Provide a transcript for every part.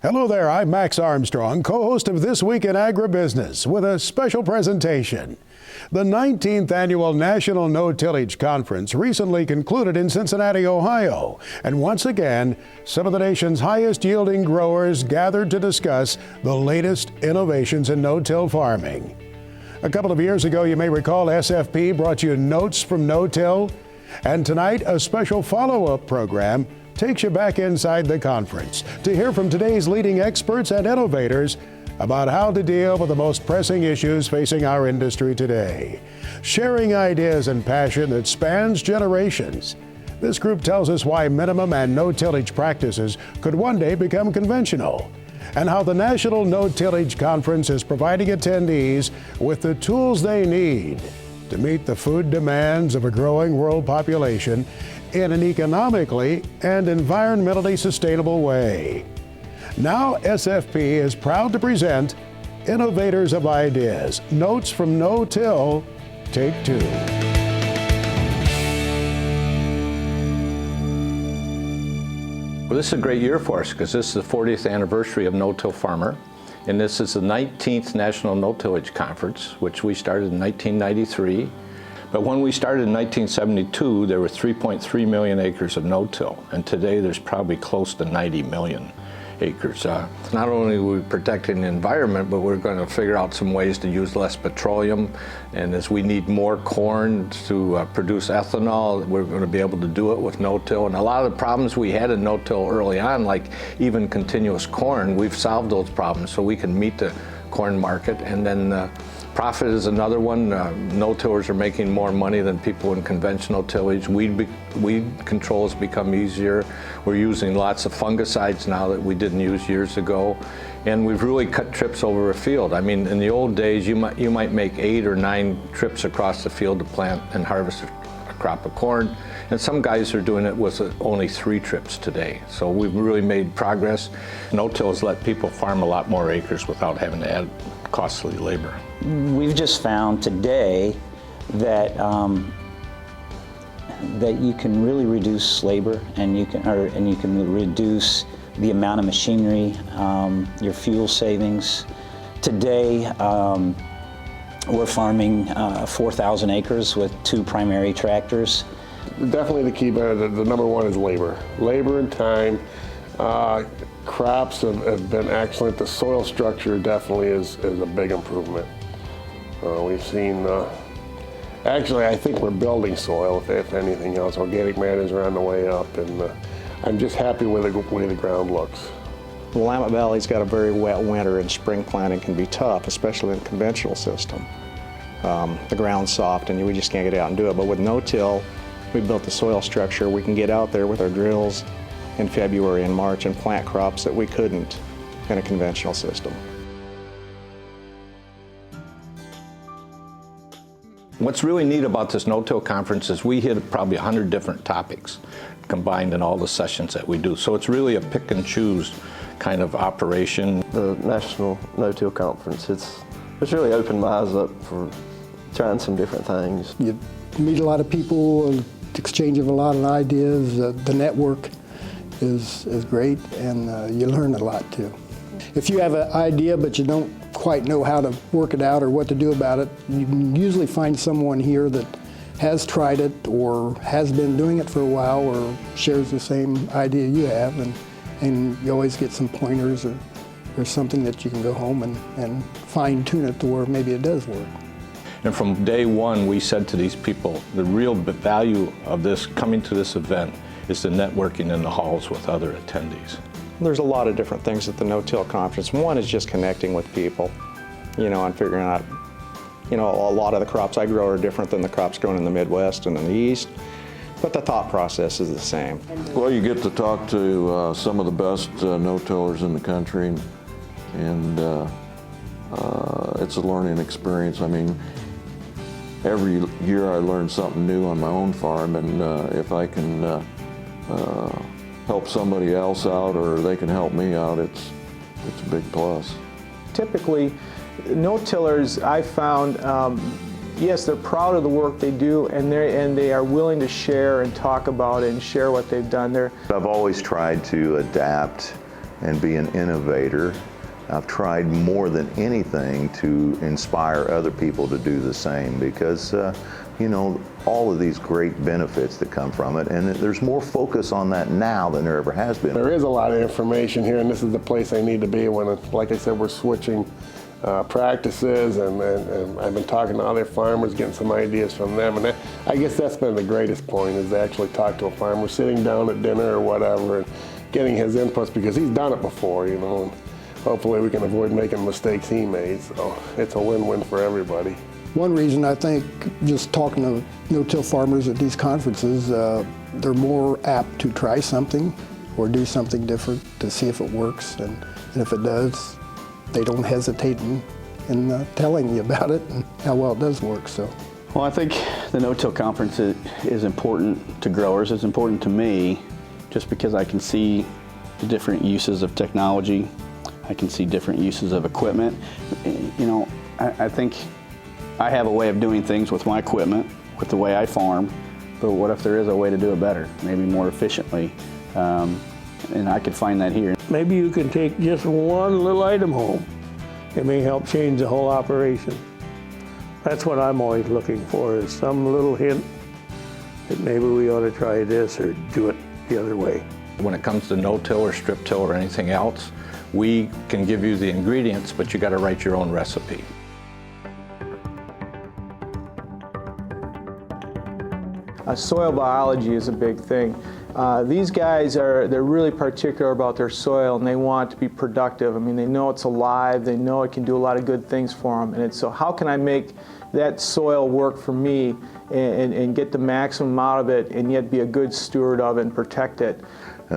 Hello there, I'm Max Armstrong, co-host of This Week in Agribusiness, with a special presentation. The 19th Annual National No-Tillage Conference recently concluded in Cincinnati, Ohio, and once again, some of the nation's highest yielding growers gathered to discuss the latest innovations in no-till farming. A couple of years ago, you may recall, SFP brought you Notes from No-Till, and tonight, a special follow-up program takes you back inside the conference to hear from today's leading experts and innovators about how to deal with the most pressing issues facing our industry today. Sharing ideas and passion that spans generations. This group tells us why minimum and no-tillage practices could one day become conventional, and how the National No-Tillage Conference is providing attendees with the tools they need to meet the food demands of a growing world population in an economically and environmentally sustainable way. Now SFP is proud to present Innovators of Ideas, Notes from No-Till, Take 2. Well, this is a great year for us because this is the 40th anniversary of No-Till Farmer, and this is the 19th National No-Tillage Conference, which we started in 1993. But when we started in 1972, there were 3.3 million acres of no-till, and today there's probably close to 90 million acres. Not only are we protecting the environment, but we're going to figure out some ways to use less petroleum, and as we need more corn to produce ethanol, we're going to be able to do it with no-till. And a lot of the problems we had in no-till early on, like even continuous corn, we've solved those problems so we can meet the corn market. And then profit is another one. No-tillers are making more money than people in conventional tillage. Weed control has become easier. We're using lots of fungicides now that we didn't use years ago. And we've really cut trips over a field. I mean, in the old days, you might make 8 or 9 trips across the field to plant and harvest a crop of corn. And some guys are doing it with only 3 trips today. So we've really made progress. No-till has let people farm a lot more acres without having to add costly labor. We've just found today that that you can really reduce labor, and you can reduce the amount of machinery, your fuel savings. Today, we're farming 4,000 acres with 2 primary tractors. Definitely the key, but the number one is labor. Labor and time. Crops have been excellent. The soil structure definitely is a big improvement. We've seen, actually I think we're building soil, if anything else. Organic matters are on the way up, and I'm just happy with the way the ground looks. The Willamette Valley's got a very wet winter, and spring planting can be tough, especially in the conventional system. The ground's soft and we just can't get out and do it, but with no-till, we built the soil structure. We can get out there with our drills in February and March and plant crops that we couldn't in a conventional system. What's really neat about this no-till conference is we hit probably 100 different topics combined in all the sessions that we do. So it's really a pick and choose kind of operation. The National No-Till Conference, it's really opened my eyes up for trying some different things. You meet a lot of people, exchange of a lot of ideas. The network is great, and you learn a lot too. If you have an idea but you don't quite know how to work it out or what to do about it, you can usually find someone here that has tried it or has been doing it for a while or shares the same idea you have, and you always get some pointers or something that you can go home and fine-tune it to where maybe it does work. And from day one, we said to these people, the real value of this coming to this event is the networking in the halls with other attendees. There's a lot of different things at the No-Till Conference. One is just connecting with people, and figuring out, a lot of the crops I grow are different than the crops grown in the Midwest and in the East, but the thought process is the same. Well, you get to talk to some of the best no-tillers in the country, and it's a learning experience. I mean, every year I learn something new on my own farm, and if I can help somebody else out or they can help me out, it's a big plus. Typically, no-tillers, I found, yes, they're proud of the work they do, and they are willing to share and talk about it and share what they've done there. I've always tried to adapt and be an innovator. I've tried more than anything to inspire other people to do the same because, you know, all of these great benefits that come from it, and there's more focus on that now than there ever has been. There is a lot of information here, and this is the place I need to be when, like I said, we're switching practices, and I've been talking to other farmers, getting some ideas from them, and I guess that's been the greatest point, is to actually talk to a farmer, sitting down at dinner or whatever, and getting his inputs, because he's done it before, you know, and hopefully we can avoid making mistakes he made, so it's a win-win for everybody. One reason I think just talking to no-till farmers at these conferences, they're more apt to try something or do something different to see if it works, and if it does, they don't hesitate in telling you about it and how well it does work. So, well, I think the no-till conference is important to growers. It's important to me just because I can see the different uses of technology. I can see different uses of equipment. You know, I think I have a way of doing things with my equipment, with the way I farm, but what if there is a way to do it better, maybe more efficiently? And I could find that here. Maybe you can take just one little item home. It may help change the whole operation. That's what I'm always looking for, is some little hint that maybe we ought to try this or do it the other way. When it comes to no-till or strip-till or anything else, we can give you the ingredients, but you got to write your own recipe. Soil biology is a big thing. These guys they're really particular about their soil, and they want it to be productive. I mean, they know it's alive, they know it can do a lot of good things for them, and so how can I make that soil work for me and get the maximum out of it and yet be a good steward of it and protect it?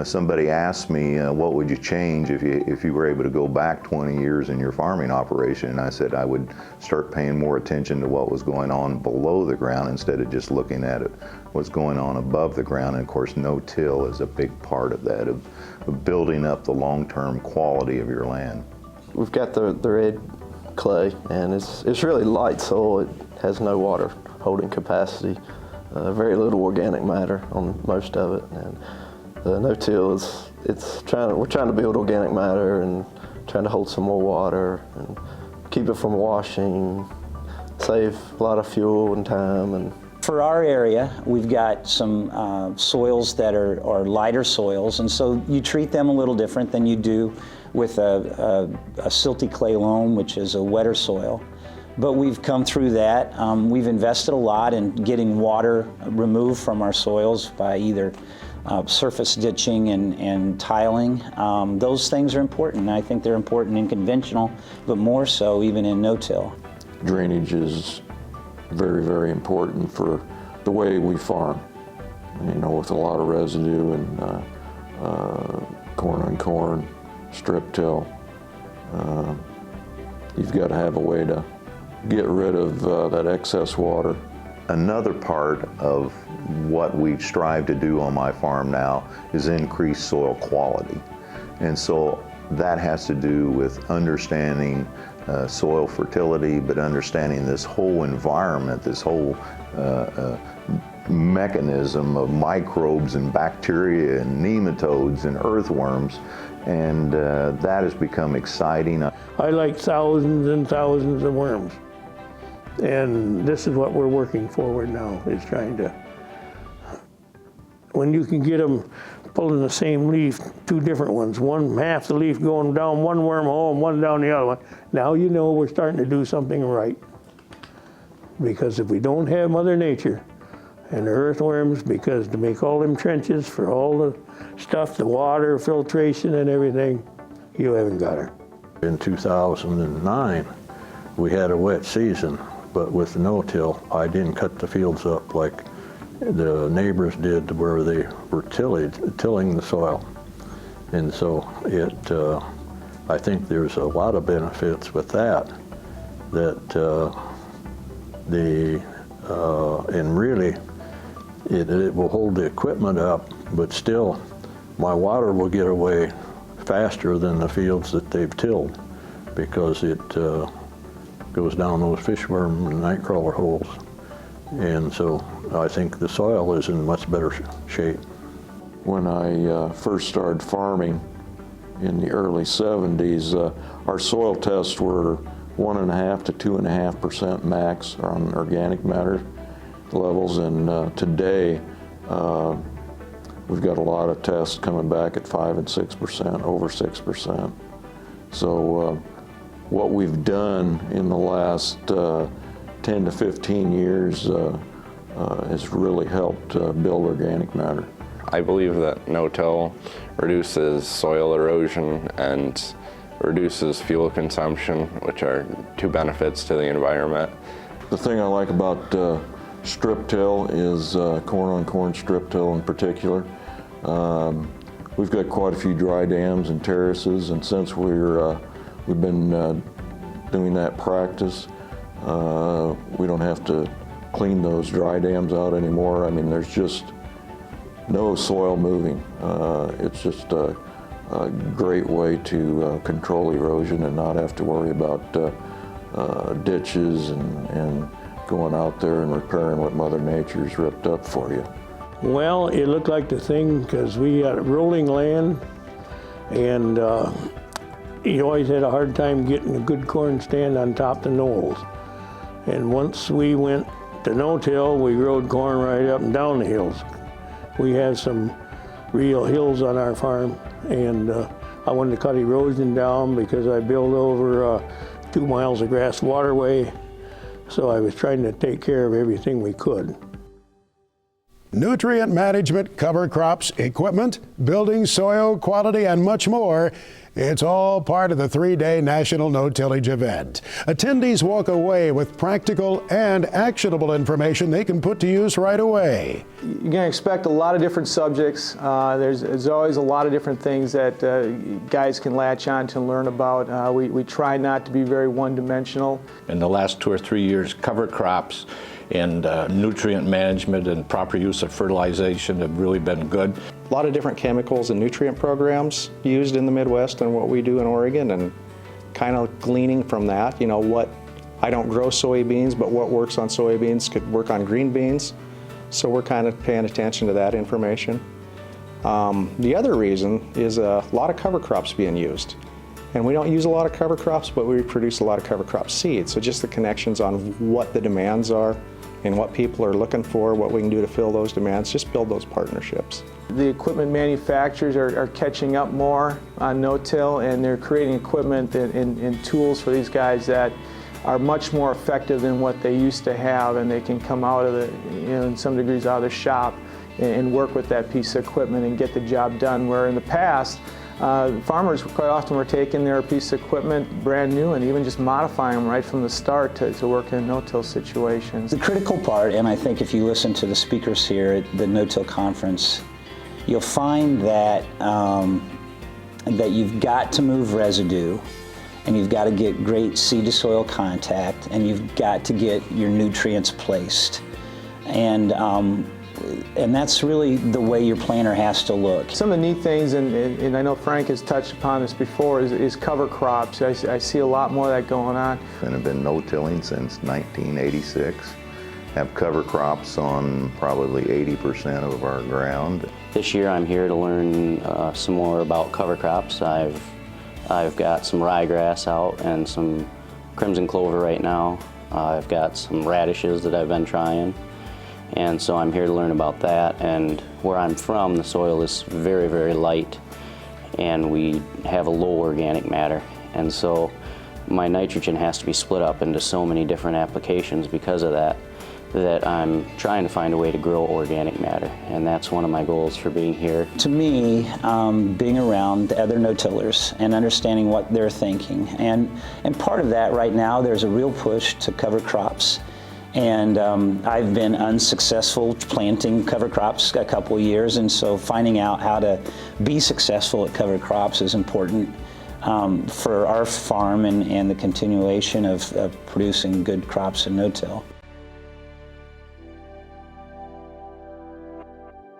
Somebody asked me, what would you change if you were able to go back 20 years in your farming operation? And I said I would start paying more attention to what was going on below the ground instead of just looking at what's going on above the ground. And of course, no-till is a big part of that, of building up the long-term quality of your land. We've got the red clay, and it's really light soil. It has no water holding capacity, very little organic matter on most of it. And the no-till we're trying to build organic matter and trying to hold some more water and keep it from washing, save a lot of fuel and time. And for our area, we've got some soils that are lighter soils, and so you treat them a little different than you do with a silty clay loam, which is a wetter soil. But we've come through that. We've invested a lot in getting water removed from our soils by either surface ditching and tiling. Those things are important. I think they're important in conventional, but more so even in no-till. Drainage is very, very important for the way we farm. You know, with a lot of residue and corn on corn, strip till, you've got to have a way to get rid of that excess water. Another part of what we strive to do on my farm now is increase soil quality. And so that has to do with understanding soil fertility, but understanding this whole environment, this whole mechanism of microbes and bacteria and nematodes and earthworms, and that has become exciting. I like thousands and thousands of worms. And this is what we're working forward now, is trying to, when you can get them pulling the same leaf, two different ones, one half the leaf going down one wormhole and one down the other one, now you know we're starting to do something right. Because if we don't have Mother Nature and the earthworms, because to make all them trenches for all the stuff, the water, filtration and everything, you haven't got her. In 2009, we had a wet season. But with no-till, I didn't cut the fields up like the neighbors did where they were tilling the soil. And so I think there's a lot of benefits with that, and really it will hold the equipment up, but still my water will get away faster than the fields that they've tilled, because it goes down those fishworm and nightcrawler holes. And so I think the soil is in much better shape. When I first started farming in the early 70s, our soil tests were 1.5 to 2.5% max on organic matter levels, and today we've got a lot of tests coming back at 5 and 6%, over 6%. So what we've done in the last 10 to 15 years has really helped build organic matter. I believe that no-till reduces soil erosion and reduces fuel consumption, which are two benefits to the environment. The thing I like about strip till is corn-on-corn strip till in particular. We've got quite a few dry dams and terraces, and since we've been doing that practice, we don't have to clean those dry dams out anymore. I mean, there's just no soil moving. It's just a great way to control erosion and not have to worry about ditches and going out there and repairing what Mother Nature's ripped up for you. Well, it looked like the thing because we got rolling land, and you always had a hard time getting a good corn stand on top of the knolls. And once we went to no-till, we rode corn right up and down the hills. We have some real hills on our farm, and I wanted to cut erosion down because I built over 2 miles of grass waterway, so I was trying to take care of everything we could. Nutrient management, cover crops, equipment, building soil quality, and much more. It's all part of the 3-day National No-Tillage event. Attendees walk away with practical and actionable information they can put to use right away. You're going to expect a lot of different subjects. There's always a lot of different things that guys can latch on to learn about. We try not to be very one-dimensional. In the last 2 or 3 years, cover crops and nutrient management and proper use of fertilization have really been good. A lot of different chemicals and nutrient programs used in the Midwest and what we do in Oregon, and kind of gleaning from that, you know, what, I don't grow soybeans, but what works on soybeans could work on green beans. So we're kind of paying attention to that information. The other reason is a lot of cover crops being used. And we don't use a lot of cover crops, but we produce a lot of cover crop seeds. So just the connections on what the demands are and what people are looking for, what we can do to fill those demands, just build those partnerships. The equipment manufacturers are catching up more on no-till, and they're creating equipment and tools for these guys that are much more effective than what they used to have, and they can come out of the, you know, in some degrees out of the shop and work with that piece of equipment and get the job done, where in the past, farmers quite often were taking their piece of equipment brand new and even just modifying them right from the start to work in no-till situations. The critical part, and I think if you listen to the speakers here at the No-Till Conference, you'll find that, that you've got to move residue, and you've got to get great seed-to-soil contact, and you've got to get your nutrients placed. And that's really the way your planter has to look. Some of the neat things, and I know Frank has touched upon this before, is cover crops. I see a lot more of that going on. And have been no-tilling since 1986. Have cover crops on probably 80% of our ground. This year I'm here to learn some more about cover crops. I've got some ryegrass out and some crimson clover right now. I've got some radishes that I've been trying. And so I'm here to learn about that. And where I'm from, the soil is very, very light, and we have a low organic matter. And so my nitrogen has to be split up into so many different applications because of that, that I'm trying to find a way to grow organic matter. And that's one of my goals for being here. To me, being around the other no-tillers and understanding what they're thinking. And part of that right now, there's a real push to cover crops. And I've been unsuccessful planting cover crops a couple of years, and so finding out how to be successful at cover crops is important for our farm and the continuation of producing good crops in no-till.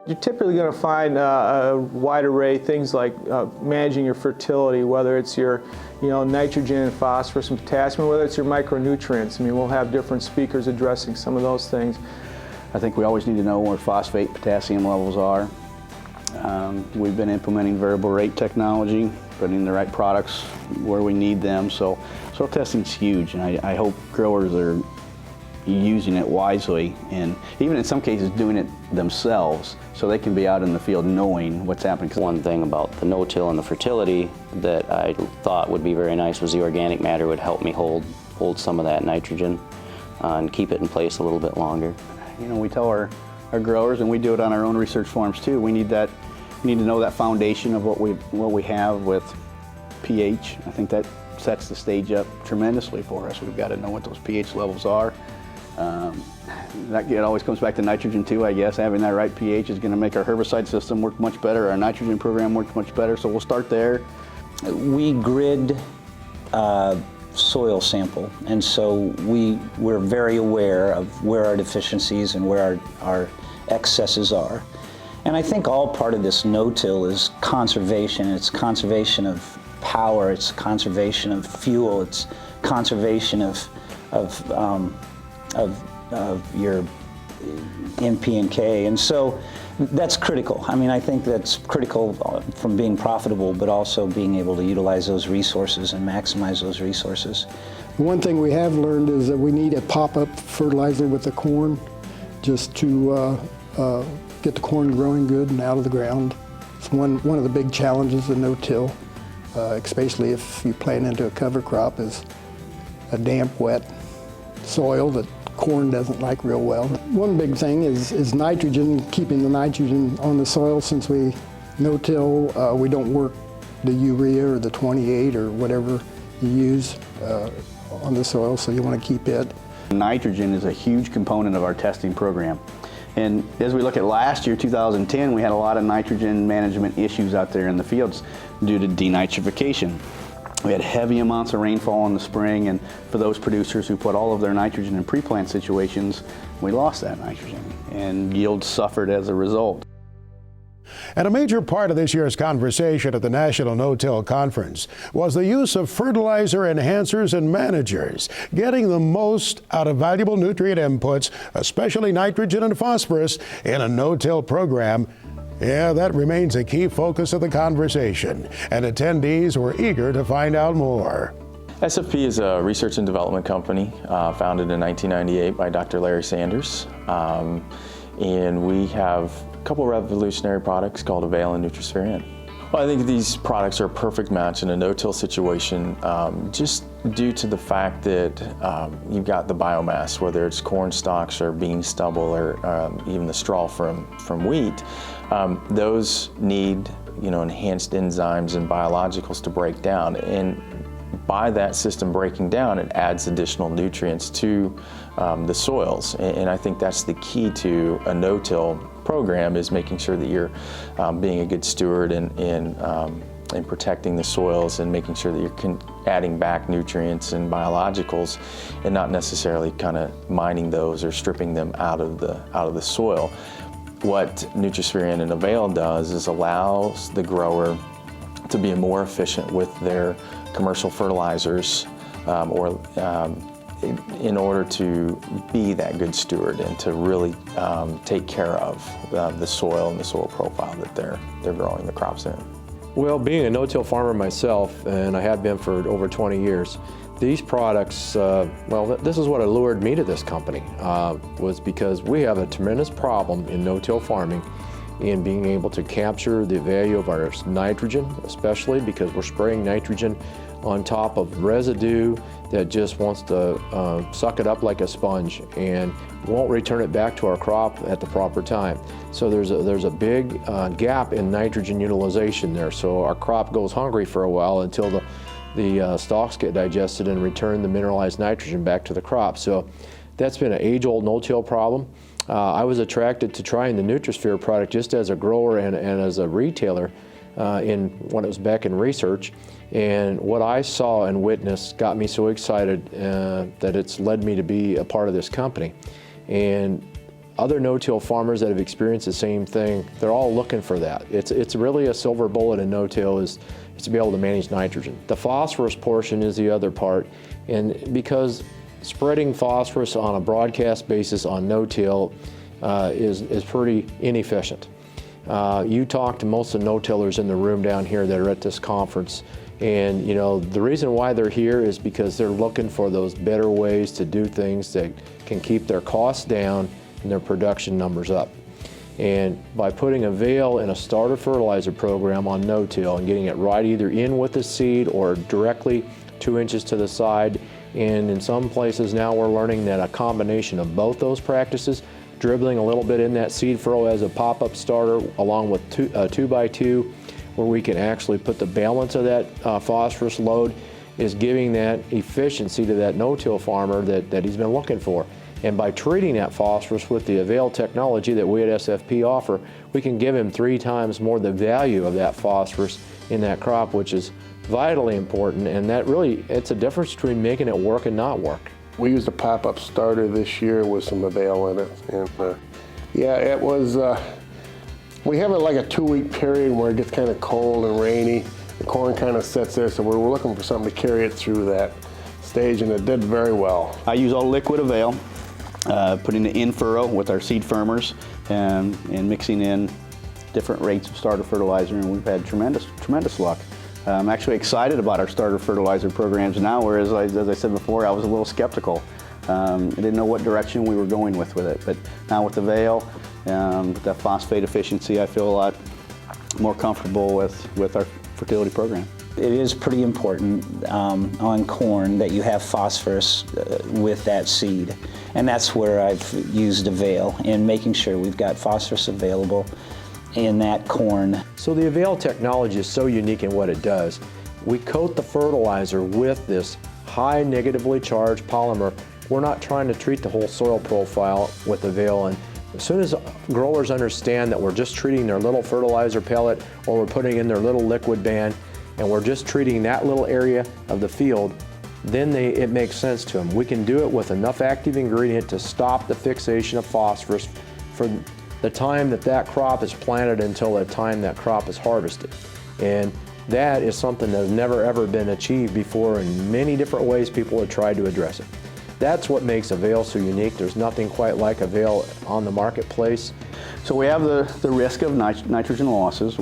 You're typically going to find a wide array of things like managing your fertility, whether it's your nitrogen and phosphorus and potassium, or whether it's your micronutrients. I mean, we'll have different speakers addressing some of those things. I think we always need to know where phosphate, potassium levels are. We've been implementing variable rate technology putting the right products where we need them. So soil testing is huge, and I hope growers are using it wisely, and even in some cases doing it themselves so they can be out in the field knowing what's happening. One thing about the no-till and the fertility that I thought would be very nice was the organic matter would help me hold some of that nitrogen and keep it in place a little bit longer. You know, we tell our growers, and we do it on our own research farms too, we need to know that foundation of what we have with pH. I think that sets the stage up tremendously for us. We've got to know what those pH levels are. It always comes back to nitrogen too, I guess. Having that right pH is going to make our herbicide system work much better, our nitrogen program works much better, so we'll start there. We grid soil sample, and so we're very aware of where our deficiencies and where our excesses are. And I think all part of this no-till is conservation. It's conservation of power, it's conservation of fuel, it's conservation of your NP and K, and so that's critical. I mean, I think that's critical from being profitable, but also being able to utilize those resources and maximize those resources. One thing we have learned is that we need a pop-up fertilizer with the corn just to get the corn growing good and out of the ground. It's one of the big challenges of no-till, especially if you plant into a cover crop, is a damp, wet soil that corn doesn't like real well. One big thing is nitrogen, keeping the nitrogen on the soil. Since we no-till, we don't work the urea or the 28 or whatever you use on the soil, so you want to keep it. Nitrogen is a huge component of our testing program. And as we look at last year, 2010, we had a lot of nitrogen management issues out there in the fields due to denitrification. We had heavy amounts of rainfall in the spring, and for those producers who put all of their nitrogen in pre-plant situations, we lost that nitrogen, and yields suffered as a result. And a major part of this year's conversation at the National No-Till Conference was the use of fertilizer enhancers and managers, getting the most out of valuable nutrient inputs, especially nitrogen and phosphorus, in a no-till program. Yeah, that remains a key focus of the conversation, and attendees were eager to find out more. SFP is a research and development company founded in 1998 by Dr. Larry Sanders, and we have a couple revolutionary products called Avail and Nutrisphere. Well, I think these products are a perfect match in a no-till situation, just due to the fact that you've got the biomass, whether it's corn stalks or bean stubble or even the straw from wheat. Those need, enhanced enzymes and biologicals to break down, and by that system breaking down, it adds additional nutrients to the soils. And I think that's the key to a no-till program, is making sure that you're being a good steward in protecting the soils and making sure that you're adding back nutrients and biologicals, and not necessarily kind of mining those or stripping them out of the soil. What Nutrisphere and Avail does is allows the grower to be more efficient with their commercial fertilizers, in order to be that good steward and to really take care of the soil and the soil profile that they're growing the crops in. Well, being a no-till farmer myself, and I have been for over 20 years, these products, this is what allured me to this company, was because we have a tremendous problem in no-till farming in being able to capture the value of our nitrogen, especially because we're spraying nitrogen on top of residue that just wants to suck it up like a sponge and won't return it back to our crop at the proper time. So there's a big gap in nitrogen utilization there. So our crop goes hungry for a while until the stalks get digested and return the mineralized nitrogen back to the crop. So that's been an age-old no-till problem. I was attracted to trying the Nutrisphere product just as a grower and as a retailer when it was back in research. And what I saw and witnessed got me so excited that it's led me to be a part of this company. And other no-till farmers that have experienced the same thing, they're all looking for that. It's really a silver bullet in no-till is to be able to manage nitrogen. The phosphorus portion is the other part, and because spreading phosphorus on a broadcast basis on no-till is pretty inefficient. You talk to most of the no-tillers in the room down here that are at this conference, and you know the reason why they're here is because they're looking for those better ways to do things that can keep their costs down and their production numbers up. And by putting Avail in a starter fertilizer program on no-till and getting it right either in with the seed or directly 2 inches to the side, and in some places now we're learning that a combination of both those practices, dribbling a little bit in that seed furrow as a pop-up starter along with 2x2, where we can actually put the balance of that phosphorus load, is giving that efficiency to that no-till farmer that he's been looking for. And by treating that phosphorus with the Avail technology that we at SFP offer, we can give him 3 times more the value of that phosphorus in that crop, which is vitally important. And that really, it's a difference between making it work and not work. We used a pop-up starter this year with some Avail in it. And yeah, it was, we have it like a 2-week period where it gets kind of cold and rainy. The corn kind of sits there, so we're looking for something to carry it through that stage, and it did very well. I use all liquid Avail, putting it in furrow with our seed firmers and mixing in different rates of starter fertilizer, and we've had tremendous luck. I'm actually excited about our starter fertilizer programs now, whereas, as I said before, I was a little skeptical. I didn't know what direction we were going with it, but now with Avail, with that phosphate efficiency, I feel a lot more comfortable with our fertility program. It is pretty important on corn that you have phosphorus with that seed, and that's where I've used Avail in making sure we've got phosphorus available in that corn. So the Avail technology is so unique in what it does. We coat the fertilizer with this high negatively charged polymer. We're not trying to treat the whole soil profile with Avail, and as soon as growers understand that we're just treating their little fertilizer pellet or we're putting in their little liquid band and we're just treating that little area of the field, then it makes sense to them. We can do it with enough active ingredient to stop the fixation of phosphorus for the time that crop is planted until the time that crop is harvested. And that is something that has never ever been achieved before. In many different ways people have tried to address it. That's what makes Avail so unique. There's nothing quite like Avail on the marketplace. So we have the risk of nitrogen losses.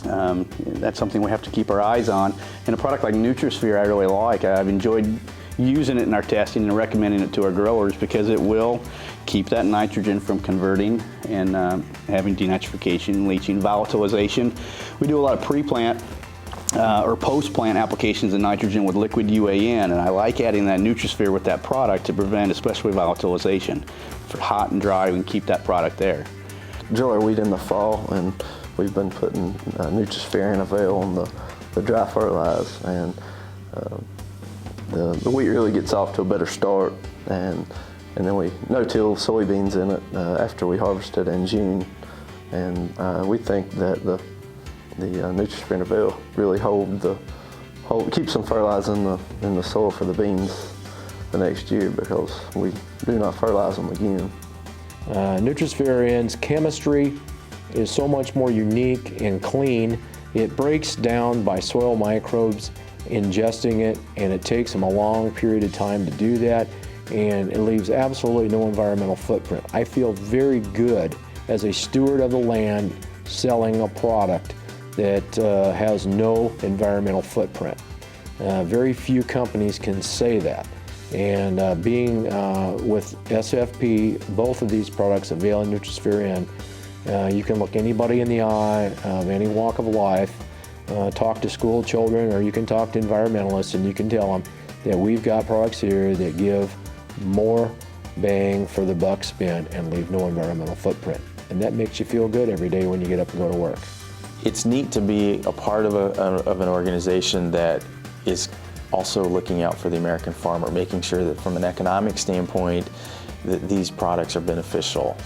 That's something we have to keep our eyes on. And a product like NutriSphere I really like. I've enjoyed using it in our testing and recommending it to our growers because it will keep that nitrogen from converting and having denitrification, leaching, volatilization. We do a lot of pre-plant or post-plant applications of nitrogen with liquid UAN, and I like adding that NutriSphere with that product to prevent especially volatilization. For hot and dry, we can keep that product there. Drill our wheat in the fall, and we've been putting NutriSphere and Avail on the dry fertilize, and the wheat really gets off to a better start, and then we no-till soybeans in it after we harvest it in June, and we think that the NutriSphere and Avail really keep some fertilizer in the soil for the beans the next year because we do not fertilize them again. NutriSphere's chemistry is so much more unique and clean. It breaks down by soil microbes ingesting it, and it takes them a long period of time to do that, and it leaves absolutely no environmental footprint. I feel very good as a steward of the land selling a product that has no environmental footprint. Very few companies can say that. And being with SFP, both of these products, Avail and NutriSphere, you can look anybody in the eye of any walk of life, talk to school children, or you can talk to environmentalists, and you can tell them that we've got products here that give more bang for the buck spent and leave no environmental footprint. And that makes you feel good every day when you get up and go to work. It's neat to be a part of an organization that is also looking out for the American farmer, making sure that from an economic standpoint that these products are beneficial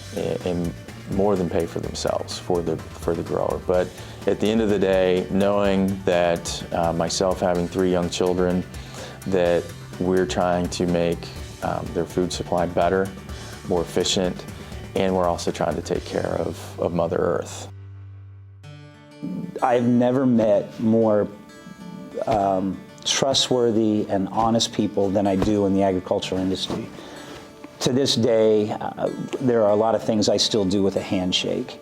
and more than pay for themselves for the grower. But at the end of the day, knowing that myself having 3 young children, that we're trying to make their food supply better, more efficient, and we're also trying to take care of Mother Earth. I've never met more trustworthy and honest people than I do in the agricultural industry. To this day, there are a lot of things I still do with a handshake.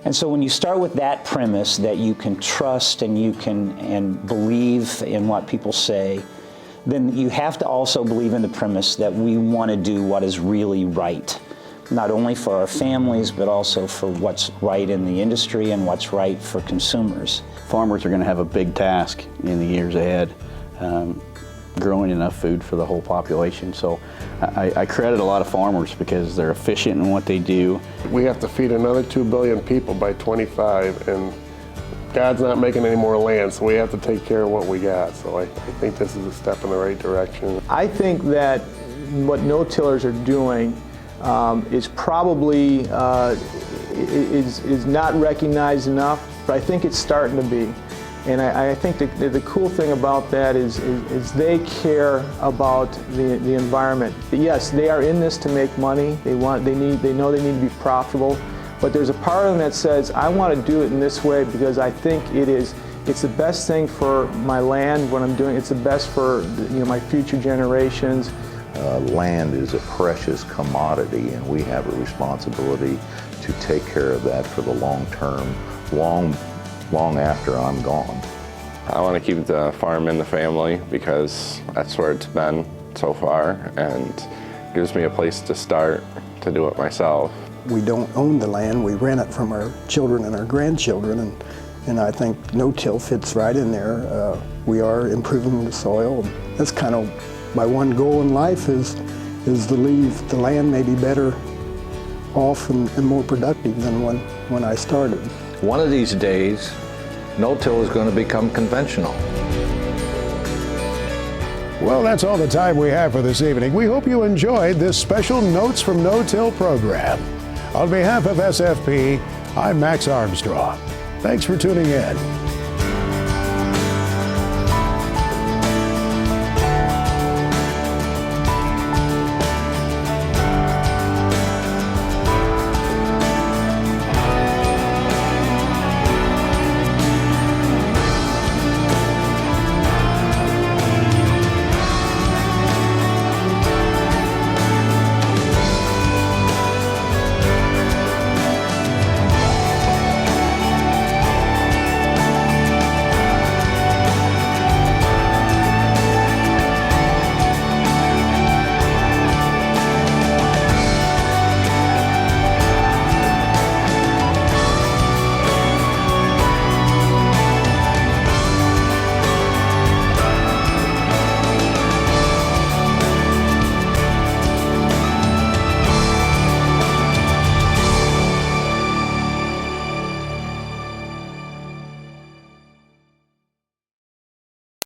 And so when you start with that premise that you can trust and you can believe in what people say, then you have to also believe in the premise that we want to do what is really right, not only for our families, but also for what's right in the industry and what's right for consumers. Farmers are going to have a big task in the years ahead, growing enough food for the whole population. So I credit a lot of farmers because they're efficient in what they do. We have to feed another 2 billion people by 25, and God's not making any more land, so we have to take care of what we got. So I think this is a step in the right direction. I think that what no-tillers are doing is probably is not recognized enough, but I think it's starting to be. And I think the cool thing about that is they care about the environment. Yes, they are in this to make money. They know they need to be profitable. But there's a part of them that says, I want to do it in this way because I think it's the best thing for my land, what I'm doing. It's the best for my future generations. Land is a precious commodity, and we have a responsibility to take care of that for the long term, long after I'm gone. I want to keep the farm in the family because that's where it's been so far, and gives me a place to start to do it myself. We don't own the land, we rent it from our children and our grandchildren, and I think no-till fits right in there. We are improving the soil. That's kind of my one goal in life is to leave the land maybe better off and more productive than when I started. One of these days, no-till is going to become conventional. Well, that's all the time we have for this evening. We hope you enjoyed this special Notes from No-Till program. On behalf of SFP, I'm Max Armstrong. Thanks for tuning in.